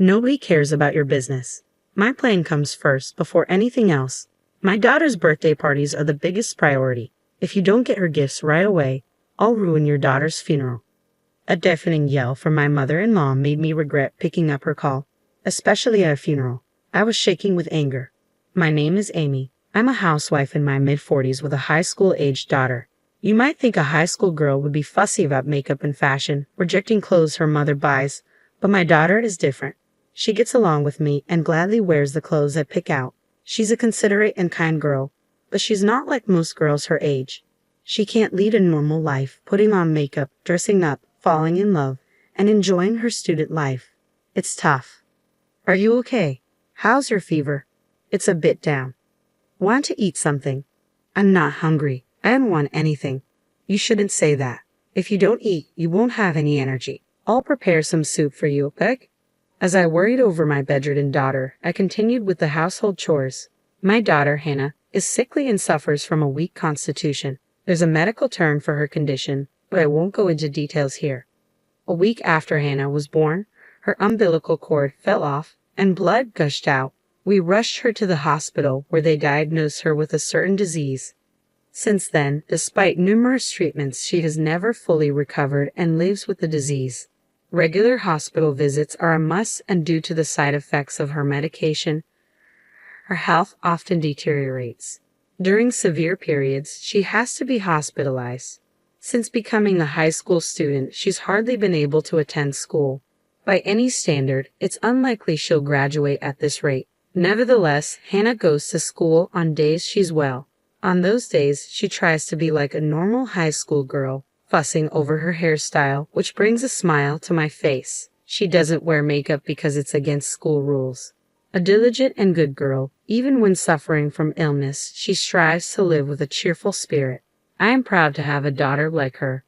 Nobody cares about your business. My plan comes first before anything else. My daughter's birthday parties are the biggest priority. If you don't get her gifts right away, I'll ruin your daughter's funeral." A deafening yell from my mother-in-law made me regret picking up her call, especially at a funeral. I was shaking with anger. "My name is Amy. I'm a housewife in my mid-40s with a high school-aged daughter. You might think a high school girl would be fussy about makeup and fashion, rejecting clothes her mother buys, but my daughter is different. She gets along with me and gladly wears the clothes I pick out. She's a considerate and kind girl, but she's not like most girls her age. She can't lead a normal life, putting on makeup, dressing up, falling in love, and enjoying her student life. It's tough." "Are you okay? How's your fever?" "It's a bit down." "Want to eat something?" "I'm not hungry. I don't want anything." "You shouldn't say that. If you don't eat, you won't have any energy. I'll prepare some soup for you, okay?" As I worried over my bedridden daughter, I continued with the household chores. My daughter, Hannah, is sickly and suffers from a weak constitution. There's a medical term for her condition, but I won't go into details here. A week after Hannah was born, her umbilical cord fell off and blood gushed out. We rushed her to the hospital where they diagnosed her with a certain disease. Since then, despite numerous treatments, she has never fully recovered and lives with the disease. Regular hospital visits are a must, and due to the side effects of her medication, her health often deteriorates. During severe periods, she has to be hospitalized. Since becoming a high school student, she's hardly been able to attend school. By any standard, it's unlikely she'll graduate at this rate. Nevertheless, Hannah goes to school on days she's well. On those days, she tries to be like a normal high school girl, fussing over her hairstyle, which brings a smile to my face. She doesn't wear makeup because it's against school rules. A diligent and good girl, even when suffering from illness, she strives to live with a cheerful spirit. I am proud to have a daughter like her.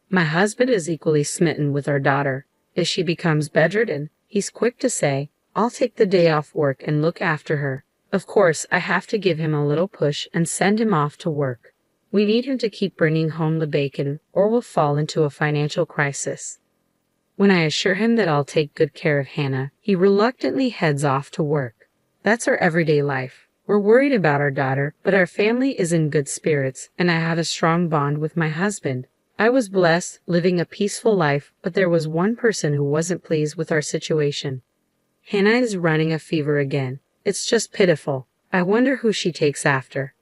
My husband is equally smitten with our daughter. If she becomes bedridden, he's quick to say, "I'll take the day off work and look after her." Of course, I have to give him a little push and send him off to work. We need him to keep bringing home the bacon, or we'll fall into a financial crisis. When I assure him that I'll take good care of Hannah, he reluctantly heads off to work. That's our everyday life. We're worried about our daughter, but our family is in good spirits, and I have a strong bond with my husband. I was blessed, living a peaceful life, but there was one person who wasn't pleased with our situation. Hannah is running a fever again. It's just pitiful. I wonder who she takes after.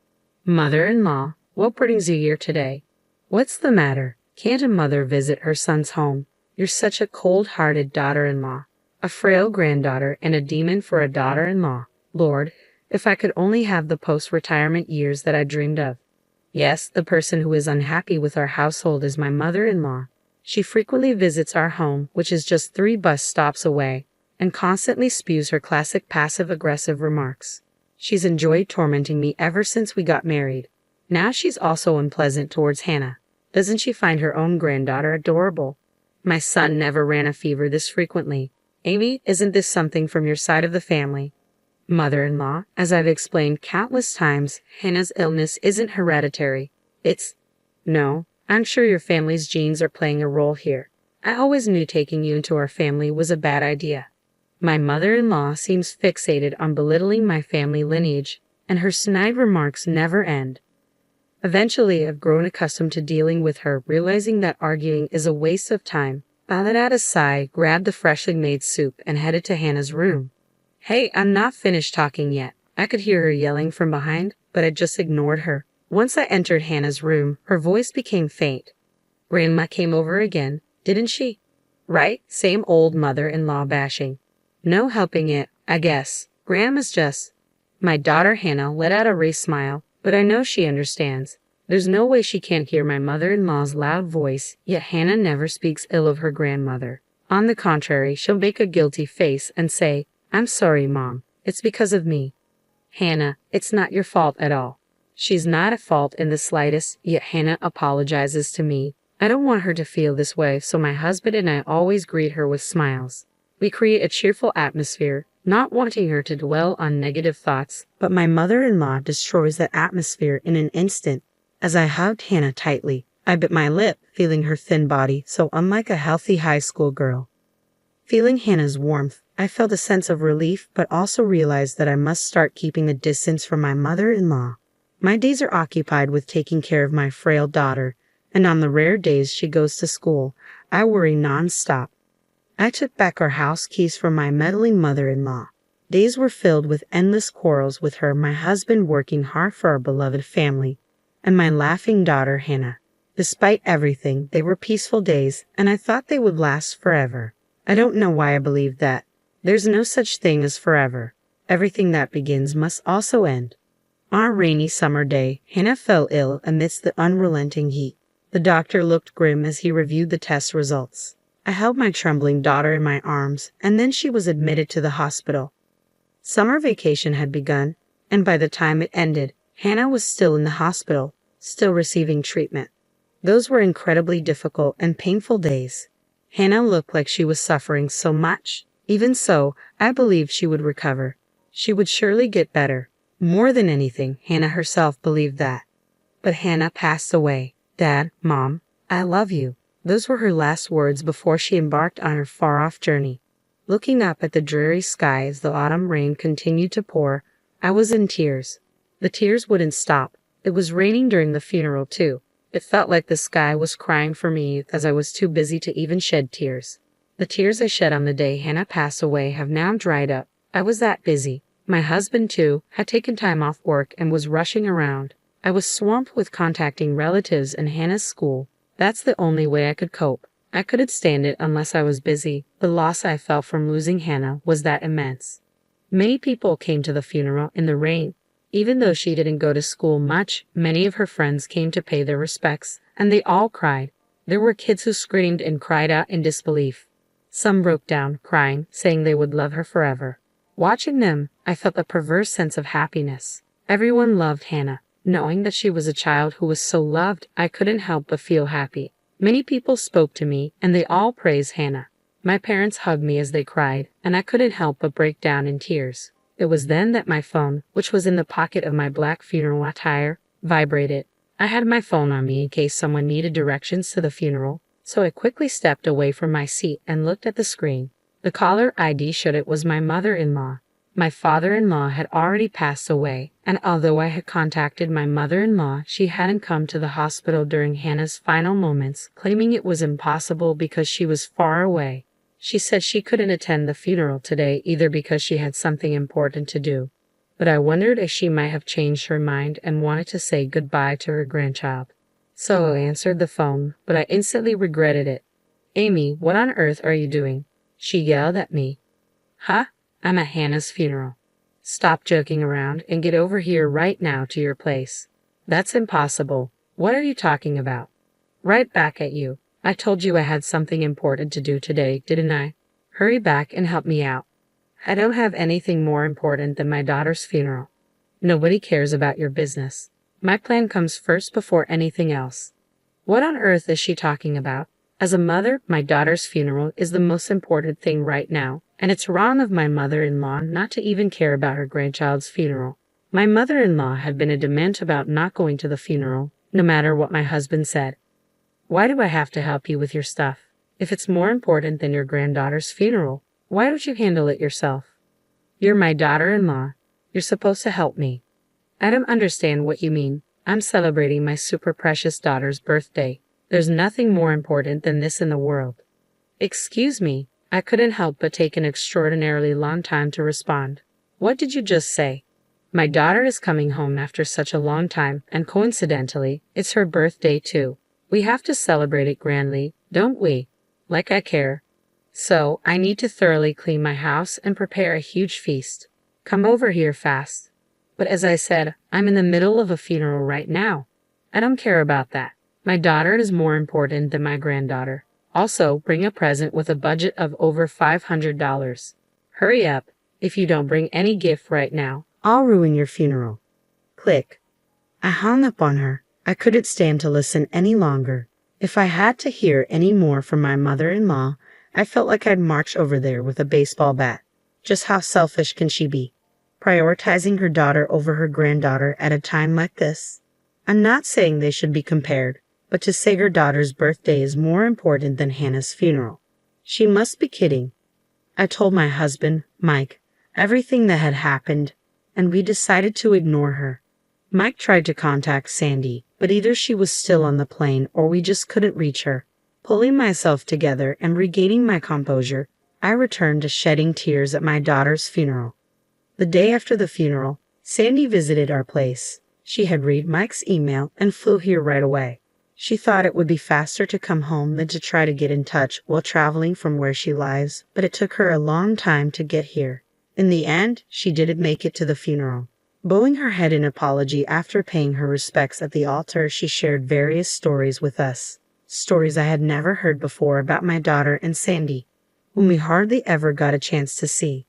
Mother-in-law, what brings you here today? What's the matter? Can't a mother visit her son's home? You're such a cold-hearted daughter-in-law. A frail granddaughter and a demon for a daughter-in-law. Lord, if I could only have the post-retirement years that I dreamed of. Yes, the person who is unhappy with our household is my mother-in-law. She frequently visits our home, which is just 3 bus stops away, and constantly spews her classic passive-aggressive remarks. She's enjoyed tormenting me ever since we got married. Now she's also unpleasant towards Hannah. Doesn't she find her own granddaughter adorable? My son never ran a fever this frequently. Amy, isn't this something from your side of the family? Mother-in-law, as I've explained countless times, Hannah's illness isn't hereditary. No, I'm sure your family's genes are playing a role here. I always knew taking you into our family was a bad idea. My mother-in-law seems fixated on belittling my family lineage, and her snide remarks never end. Eventually, I've grown accustomed to dealing with her, realizing that arguing is a waste of time. I let out a sigh, grabbed the freshly made soup, and headed to Hannah's room. Hey, I'm not finished talking yet. I could hear her yelling from behind, but I just ignored her. Once I entered Hannah's room, her voice became faint. Grandma came over again, didn't she? Right, same old mother-in-law bashing. No helping it, I guess. Grandma's just... My daughter Hannah let out a raised smile, but I know she understands. There's no way she can't hear my mother-in-law's loud voice, yet Hannah never speaks ill of her grandmother. On the contrary, she'll make a guilty face and say, "I'm sorry, Mom. It's because of me." Hannah, it's not your fault at all. She's not at fault in the slightest, yet Hannah apologizes to me. I don't want her to feel this way, so my husband and I always greet her with smiles. We create a cheerful atmosphere, not wanting her to dwell on negative thoughts, but my mother-in-law destroys that atmosphere in an instant. As I hugged Hannah tightly, I bit my lip, feeling her thin body so unlike a healthy high school girl. Feeling Hannah's warmth, I felt a sense of relief, but also realized that I must start keeping a distance from my mother-in-law. My days are occupied with taking care of my frail daughter, and on the rare days she goes to school, I worry non-stop. I took back our house keys from my meddling mother-in-law. Days were filled with endless quarrels with her, my husband working hard for our beloved family, and my laughing daughter Hannah. Despite everything, they were peaceful days, and I thought they would last forever. I don't know why I believed that. There's no such thing as forever. Everything that begins must also end. On a rainy summer day, Hannah fell ill amidst the unrelenting heat. The doctor looked grim as he reviewed the test results. I held my trembling daughter in my arms, and then she was admitted to the hospital. Summer vacation had begun, and by the time it ended, Hannah was still in the hospital, still receiving treatment. Those were incredibly difficult and painful days. Hannah looked like she was suffering so much. Even so, I believed she would recover. She would surely get better. More than anything, Hannah herself believed that. But Hannah passed away. Dad, Mom, I love you. Those were her last words before she embarked on her far-off journey. Looking up at the dreary sky as the autumn rain continued to pour, I was in tears. The tears wouldn't stop. It was raining during the funeral, too. It felt like the sky was crying for me as I was too busy to even shed tears. The tears I shed on the day Hannah passed away have now dried up. I was that busy. My husband, too, had taken time off work and was rushing around. I was swamped with contacting relatives and Hannah's school. That's the only way I could cope. I couldn't stand it unless I was busy. The loss I felt from losing Hannah was that immense. Many people came to the funeral in the rain. Even though she didn't go to school much, many of her friends came to pay their respects, and they all cried. There were kids who screamed and cried out in disbelief. Some broke down, crying, saying they would love her forever. Watching them, I felt a perverse sense of happiness. Everyone loved Hannah. Knowing that she was a child who was so loved, I couldn't help but feel happy. Many people spoke to me, and they all praised Hannah. My parents hugged me as they cried, and I couldn't help but break down in tears. It was then that my phone, which was in the pocket of my black funeral attire, vibrated. I had my phone on me in case someone needed directions to the funeral, so I quickly stepped away from my seat and looked at the screen. The caller ID showed it was my mother-in-law. My father-in-law had already passed away, and although I had contacted my mother-in-law, she hadn't come to the hospital during Hannah's final moments, claiming it was impossible because she was far away. She said she couldn't attend the funeral today either because she had something important to do. But I wondered if she might have changed her mind and wanted to say goodbye to her grandchild. So I answered the phone, but I instantly regretted it. "Amy, what on earth are you doing?" she yelled at me. "Huh? I'm at Hannah's funeral. Stop joking around and get over here right now to your place." "That's impossible. What are you talking about?" "Right back at you. I told you I had something important to do today, didn't I? Hurry back and help me out. I don't have anything more important than my daughter's funeral. Nobody cares about your business. My plan comes first before anything else." What on earth is she talking about? As a mother, my daughter's funeral is the most important thing right now, and it's wrong of my mother-in-law not to even care about her grandchild's funeral. My mother-in-law had been adamant about not going to the funeral, no matter what my husband said. "Why do I have to help you with your stuff? If it's more important than your granddaughter's funeral, why don't you handle it yourself? You're my daughter-in-law. You're supposed to help me." "I don't understand what you mean. I'm celebrating my super precious daughter's birthday. There's nothing more important than this in the world." "Excuse me." I couldn't help but take an extraordinarily long time to respond. "What did you just say?" "My daughter is coming home after such a long time, and coincidentally, it's her birthday too. We have to celebrate it grandly, don't we? Like I care. So, I need to thoroughly clean my house and prepare a huge feast. Come over here fast." "But as I said, I'm in the middle of a funeral right now. I don't care about that. My daughter is more important than my granddaughter. Also, bring a present with a budget of over $500. Hurry up. If you don't bring any gift right now, I'll ruin your funeral." Click. I hung up on her. I couldn't stand to listen any longer. If I had to hear any more from my mother-in-law, I felt like I'd march over there with a baseball bat. Just how selfish can she be? Prioritizing her daughter over her granddaughter at a time like this? I'm not saying they should be compared, but to say her daughter's birthday is more important than Hannah's funeral. She must be kidding. I told my husband, Mike, everything that had happened, and we decided to ignore her. Mike tried to contact Sandy, but either she was still on the plane or we just couldn't reach her. Pulling myself together and regaining my composure, I returned to shedding tears at my daughter's funeral. The day after the funeral, Sandy visited our place. She had read Mike's email and flew here right away. She thought it would be faster to come home than to try to get in touch while traveling from where she lives, but it took her a long time to get here. In the end, she didn't make it to the funeral. Bowing her head in apology after paying her respects at the altar, she shared various stories with us. Stories I had never heard before about my daughter and Sandy, whom we hardly ever got a chance to see.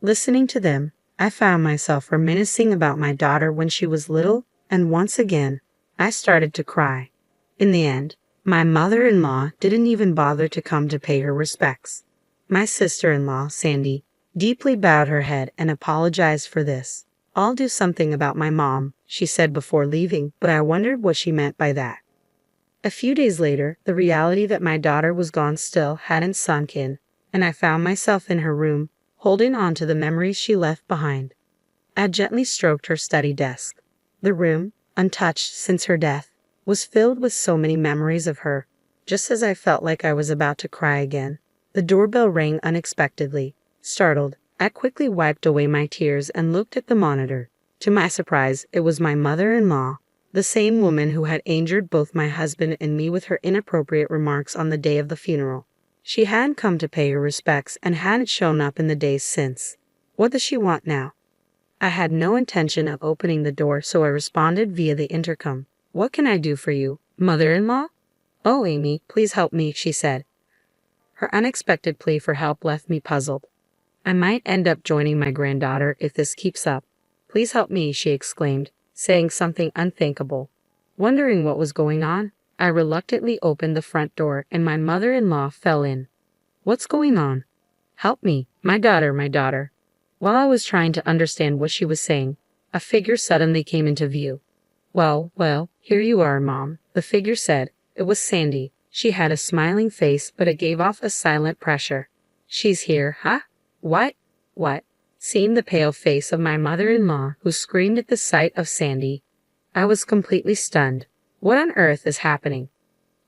Listening to them, I found myself reminiscing about my daughter when she was little, and once again, I started to cry. In the end, my mother-in-law didn't even bother to come to pay her respects. My sister-in-law, Sandy, deeply bowed her head and apologized for this. "I'll do something about my mom," she said before leaving, but I wondered what she meant by that. A few days later, the reality that my daughter was gone still hadn't sunk in, and I found myself in her room, holding on to the memories she left behind. I gently stroked her study desk. The room, untouched since her death, was filled with so many memories of her. Just as I felt like I was about to cry again, the doorbell rang unexpectedly. Startled, I quickly wiped away my tears and looked at the monitor. To my surprise, it was my mother-in-law, the same woman who had injured both my husband and me with her inappropriate remarks on the day of the funeral. She hadn't come to pay her respects and hadn't shown up in the days since. What does she want now? I had no intention of opening the door, so I responded via the intercom. "What can I do for you, mother-in-law?" "Oh, Amy, please help me," she said. Her unexpected plea for help left me puzzled. I might end up joining my granddaughter if this keeps up. "Please help me," she exclaimed, saying something unthinkable. Wondering what was going on, I reluctantly opened the front door and my mother-in-law fell in. "What's going on?" "Help me, my daughter, my daughter." While I was trying to understand what she was saying, a figure suddenly came into view. Well, here you are, Mom," the figure said. It was Sandy. She had a smiling face, but it gave off a silent pressure. "She's here, huh? What? Seeing the pale face of my mother-in-law, who screamed at the sight of Sandy, I was completely stunned. What on earth is happening?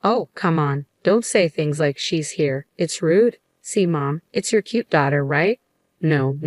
"Oh, come on, don't say things like she's here. It's rude. See, Mom, it's your cute daughter, right?" No,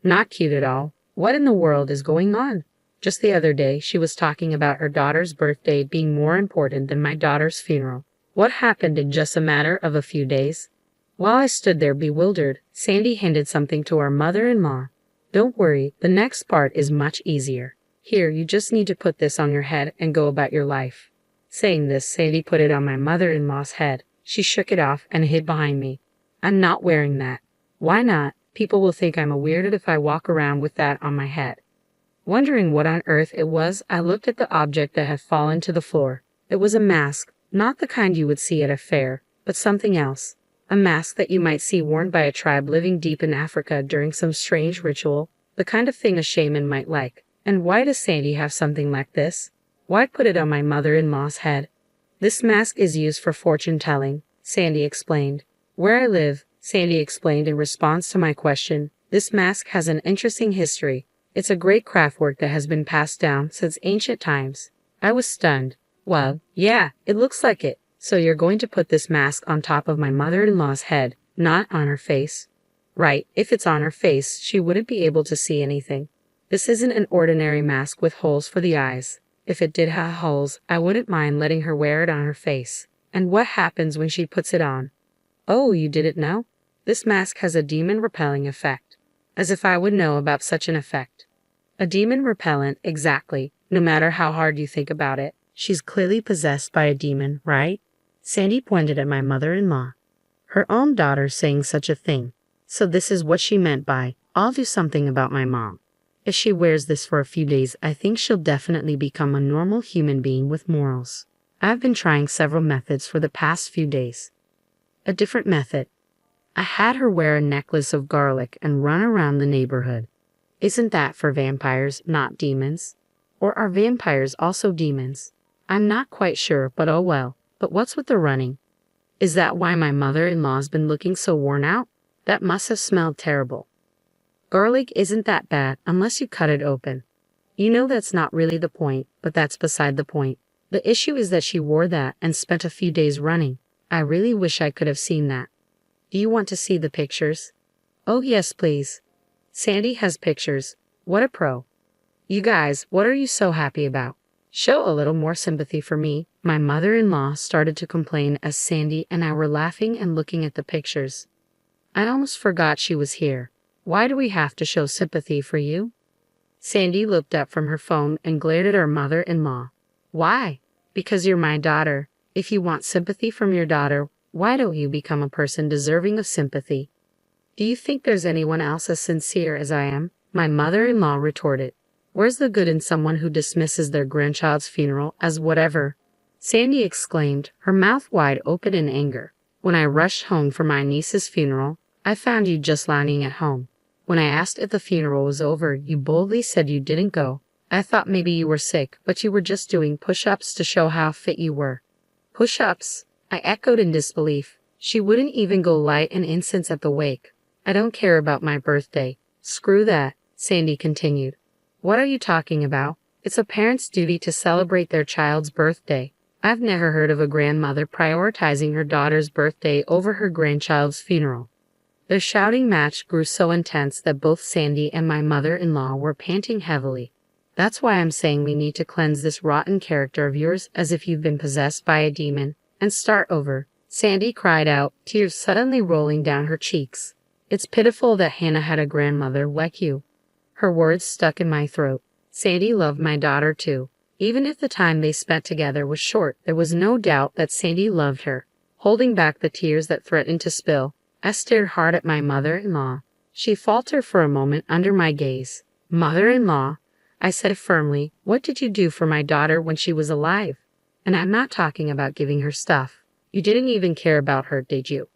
not cute at all. What in the world is going on? Just the other day, she was talking about her daughter's birthday being more important than my daughter's funeral. What happened in just a matter of a few days? While I stood there bewildered, Sandy handed something to our mother-in-law. "Don't worry, the next part is much easier. Here, you just need to put this on your head and go about your life." Saying this, Sandy put it on my mother-in-law's head. She shook it off and hid behind me. "I'm not wearing that." "Why not? People will think I'm a weirdo if I walk around with that on my head." Wondering what on earth it was, I looked at the object that had fallen to the floor. It was a mask, not the kind you would see at a fair, but something else. A mask that you might see worn by a tribe living deep in Africa during some strange ritual, the kind of thing a shaman might like. And why does Sandy have something like this? Why put it on my mother-in-law's head? "This mask is used for fortune-telling," Sandy explained. "Where I live," Sandy explained in response to my question, "this mask has an interesting history. It's a great craft work that has been passed down since ancient times." I was stunned. "Well, yeah, it looks like it. So you're going to put this mask on top of my mother-in-law's head, not on her face?" "Right, if it's on her face, she wouldn't be able to see anything. This isn't an ordinary mask with holes for the eyes. If it did have holes, I wouldn't mind letting her wear it on her face." "And what happens when she puts it on?" "Oh, you didn't know? This mask has a demon-repelling effect." As if I would know about such an effect. A demon repellent, exactly, no matter how hard you think about it. She's clearly possessed by a demon, right? Sandy pointed at my mother-in-law. Her own daughter saying such a thing. So this is what she meant by, "I'll do something about my mom." If she wears this for a few days, I think she'll definitely become a normal human being with morals. I've been trying several methods for the past few days. A different method. I had her wear a necklace of garlic and run around the neighborhood. Isn't that for vampires, not demons? Or are vampires also demons? I'm not quite sure, but oh well. But what's with the running? Is that why my mother-in-law's been looking so worn out? That must have smelled terrible. Garlic isn't that bad unless you cut it open. You know that's not really the point, but that's beside the point. The issue is that she wore that and spent a few days running. I really wish I could have seen that. Do you want to see the pictures? Oh yes, please. Sandy has pictures. What a pro. You guys, what are you so happy about? Show a little more sympathy for me. My mother-in-law started to complain as Sandy and I were laughing and looking at the pictures. I almost forgot she was here. Why do we have to show sympathy for you? Sandy looked up from her phone and glared at her mother-in-law. Why? Because you're my daughter. If you want sympathy from your daughter, why don't you become a person deserving of sympathy? Do you think there's anyone else as sincere as I am? My mother-in-law retorted. Where's the good in someone who dismisses their grandchild's funeral as whatever? Sandy exclaimed, her mouth wide open in anger. When I rushed home for my niece's funeral, I found you just lying at home. When I asked if the funeral was over, you boldly said you didn't go. I thought maybe you were sick, but you were just doing push-ups to show how fit you were. Push-ups? I echoed in disbelief. She wouldn't even go light an incense at the wake. I don't care about my birthday. Screw that, Sandy continued. What are you talking about? It's a parent's duty to celebrate their child's birthday. I've never heard of a grandmother prioritizing her daughter's birthday over her grandchild's funeral. The shouting match grew so intense that both Sandy and my mother-in-law were panting heavily. That's why I'm saying we need to cleanse this rotten character of yours as if you've been possessed by a demon, and start over. Sandy cried out, tears suddenly rolling down her cheeks. It's pitiful that Hannah had a grandmother like you. Her words stuck in my throat. Sandy loved my daughter too. Even if the time they spent together was short, there was no doubt that Sandy loved her. Holding back the tears that threatened to spill, I stared hard at my mother-in-law. She faltered for a moment under my gaze. Mother-in-law, I said firmly, what did you do for my daughter when she was alive? And I'm not talking about giving her stuff. You didn't even care about her, did you?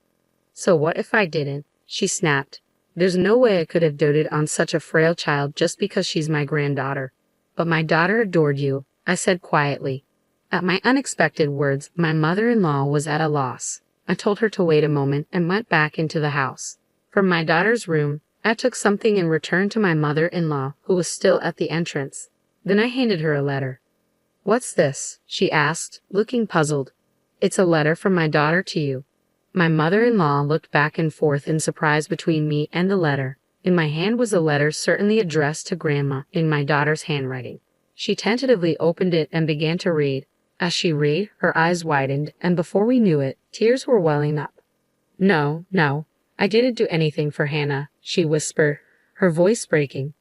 So what if I didn't? She snapped. There's no way I could have doted on such a frail child just because she's my granddaughter. But my daughter adored you, I said quietly. At my unexpected words, my mother-in-law was at a loss. I told her to wait a moment and went back into the house. From my daughter's room, I took something and returned to my mother-in-law, who was still at the entrance. Then I handed her a letter. What's this? She asked, looking puzzled. It's a letter from my daughter to you. My mother-in-law looked back and forth in surprise between me and the letter. In my hand was a letter certainly addressed to Grandma in my daughter's handwriting. She tentatively opened it and began to read. As she read, her eyes widened, and before we knew it, tears were welling up. No, I didn't do anything for Hannah, she whispered, her voice breaking.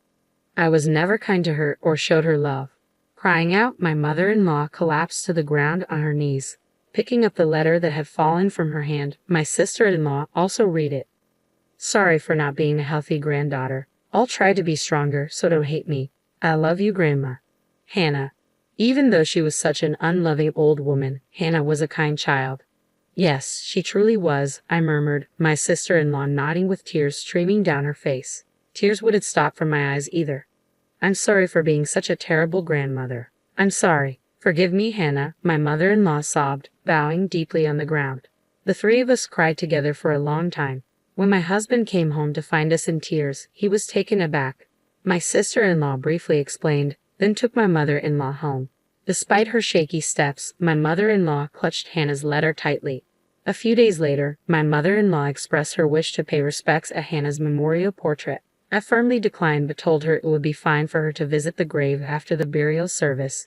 I was never kind to her or showed her love. Crying out, my mother-in-law collapsed to the ground on her knees. Picking up the letter that had fallen from her hand, my sister-in-law also read it. Sorry for not being a healthy granddaughter. I'll try to be stronger, so don't hate me. I love you, Grandma. Hannah. Even though she was such an unloving old woman, Hannah was a kind child. Yes, she truly was, I murmured, my sister-in-law nodding with tears streaming down her face. Tears wouldn't stop from my eyes either. I'm sorry for being such a terrible grandmother. I'm sorry. Forgive me, Hannah, my mother-in-law sobbed, bowing deeply on the ground. The three of us cried together for a long time. When my husband came home to find us in tears, he was taken aback. My sister-in-law briefly explained, then took my mother-in-law home. Despite her shaky steps, my mother-in-law clutched Hannah's letter tightly. A few days later, my mother-in-law expressed her wish to pay respects at Hannah's memorial portrait. I firmly declined but told her it would be fine for her to visit the grave after the burial service.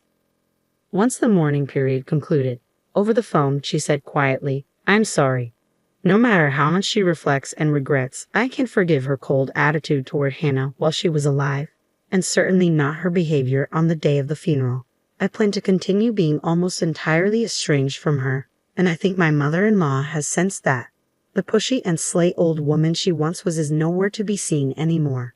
Once the mourning period concluded, over the phone she said quietly, I'm sorry. No matter how much she reflects and regrets, I can forgive her cold attitude toward Hannah while she was alive, and certainly not her behavior on the day of the funeral. I plan to continue being almost entirely estranged from her, and I think my mother-in-law has sensed that. The pushy and slay old woman she once was is nowhere to be seen anymore.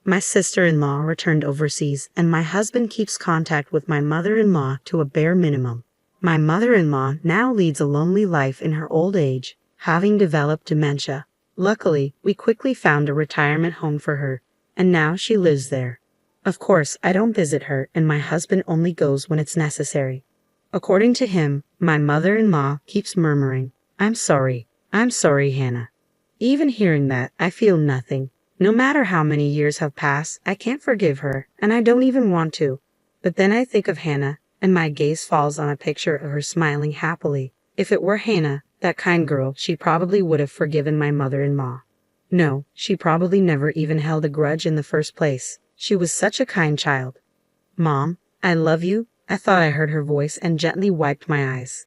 My sister-in-law returned overseas, and my husband keeps contact with my mother-in-law to a bare minimum. My mother-in-law now leads a lonely life in her old age, having developed dementia. Luckily, we quickly found a retirement home for her, and now she lives there. Of course, I don't visit her, and my husband only goes when it's necessary. According to him, my mother-in-law keeps murmuring, I'm sorry, Hannah. Even hearing that, I feel nothing. No matter how many years have passed, I can't forgive her, and I don't even want to. But then I think of Hannah, and my gaze falls on a picture of her smiling happily. If it were Hannah, that kind girl, she probably would have forgiven my mother-in-law. No, she probably never even held a grudge in the first place. She was such a kind child. Mom, I love you. I thought I heard her voice and gently wiped my eyes.